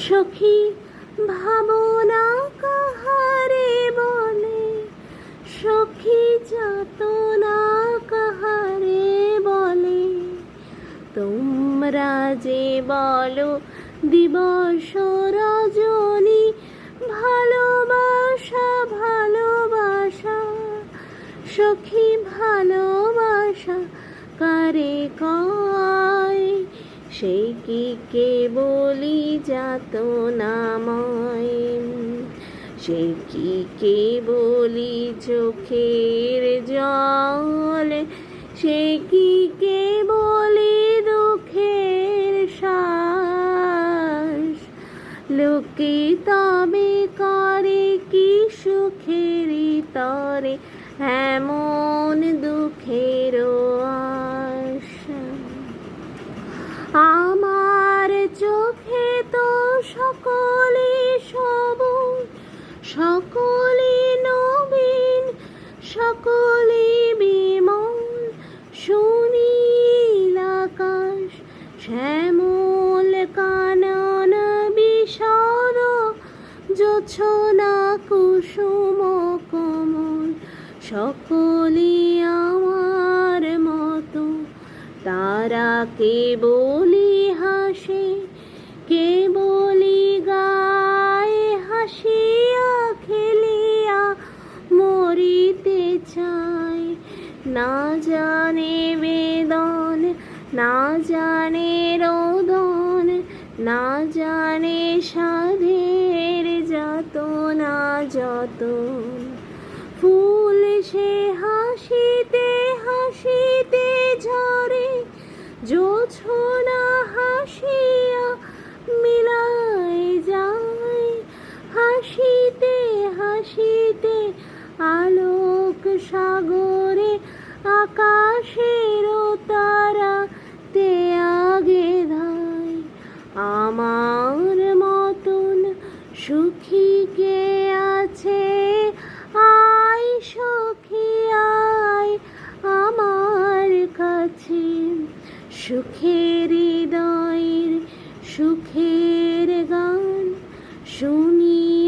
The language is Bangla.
সখী ভাবনা কাহারে বলে, সখী যাতনা কাহারে বলে। তোমরা যে বলো দিবস রজনী, ভালোবাসা ভালোবাসা, সখী ভালোবাসা কারে কয়? সেই কি কেবলি যাতনাময়, সেই কি কেবলি চোখের জল, সে কি কেবলি দুঃখের শ্বাস। লোকে তবে করে কি সুখেরই তরে এমন দুঃখের আশা। আমার চোখে তো সকলে সবুজ, সকলে নবীন, সকলে বিমল, সুনীল আকাশ, শ্যামল কানন বিশদ, জোছনা কুসুম কোমল, সকলে আমার মতো। তারা কেবলি হাসে, কেবলি গায়ে, হাসিয়া খেলিয়া মরিতে চায়। না জানে বেদন, না জানে রোদন, না জানে সাধের যাতনা যতন। ফুল সে হাসিতে হাসিতে ঝরে, জোছনা হাসিয়া মিলায় যায়। হাসিতে হাসিতে আলোক সাগরে, আকাশের তারা তে আগে ধায়। আমার মতন সুখী কে আছে? আয় সখী আয় আমার কাছে, সুখের হৃদয়ের সুখের গান শুনি।